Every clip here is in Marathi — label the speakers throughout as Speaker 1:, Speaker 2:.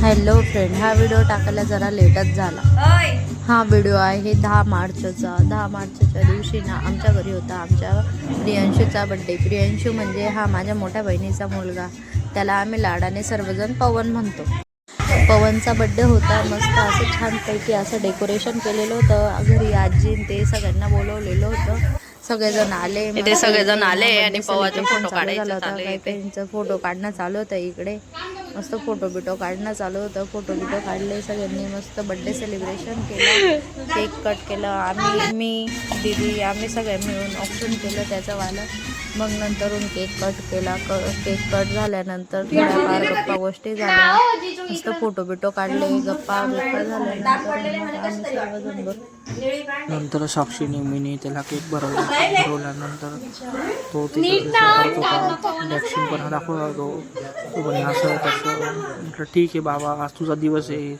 Speaker 1: हॅलो फ्रेंड, हा व्हिडिओ टाकायला जरा लेटच झाला. हा व्हिडिओ आहे 10 मार्चचा. 10 मार्चच्या दिवशी ना आमच्या घरी होता आमच्या प्रियांशूचा बड्डे. प्रियांशू म्हणजे हा माझ्या मोठ्या बहिणीचा मुलगा. त्याला आम्ही लाडाने सर्वजण पवन म्हणतो. पवनचा बड्डे होता. मस्त असं छानपैकी असं डेकोरेशन केलेलं होतं. घरी आजीन ते सगळ्यांना बोलवलेलं होतं. सगळेजण आले,
Speaker 2: इथे सगळेजण आले आणि पवाचे
Speaker 1: सेलिब्रेशन
Speaker 2: फोटो
Speaker 1: चालू झालं
Speaker 2: काढायचं
Speaker 1: होतं.
Speaker 2: चालू
Speaker 1: काही
Speaker 2: इथे.
Speaker 1: काहींचं फोटो काढणं चालू होतं. इकडे मस्त फोटो बिटो काढणं चालू होतं. फोटो बिटो काढले सगळ्यांनी. मस्त बड्डे सेलिब्रेशन केलं. केक कट केलं. मी दीदी आम्ही सगळे मिळून ऑप्शन केलं त्याचंवालं. मग नंतरून केक कट केला. केक कट झाल्यानंतर थोड्याफार गप्पा गोष्टी झाल्या. मस्त फोटो बिटो काढले. गप्पा झाल्यानंतर आम्ही सर्वजण
Speaker 3: नंतर साक्षीने मीने त्याला केक भरवल्यानंतर तो वॅक्सिन पण दाखवला होतो. तो म्हणे असं तसं. म्हटलं ठीक आहे बाबा, आज तुझा दिवस आहे.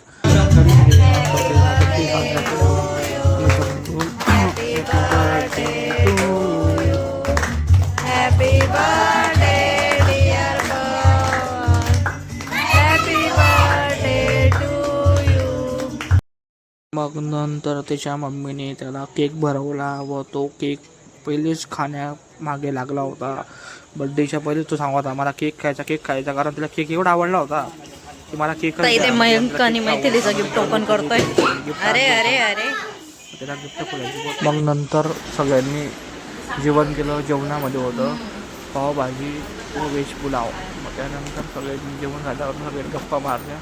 Speaker 1: Happy birthday dear happy birthday to you.
Speaker 3: मग नंतर त्याच्या मम्मीने त्याला केक भरवला व तो केक पहिलेच खाण्यामागे लागला होता. बड्डेच्या पहिले तो सांगत होता मला केक खायचा कारण त्याला केक एवढा आवडला होता की मला केक.
Speaker 2: इथे मयंक आणि मैथिलीचं गिफ्ट ओपन करतोय. अरे अरे अरे
Speaker 3: त्याला गिफ्ट खोलायची. मग नंतर सगळ्यांनी जेवण केलं. जेवणामध्ये होतं पावभाजी व व्हेज पुलाव. मग त्यानंतर सगळ्यांनी जेवण झाल्यावर सगळे गप्पा मारल्या.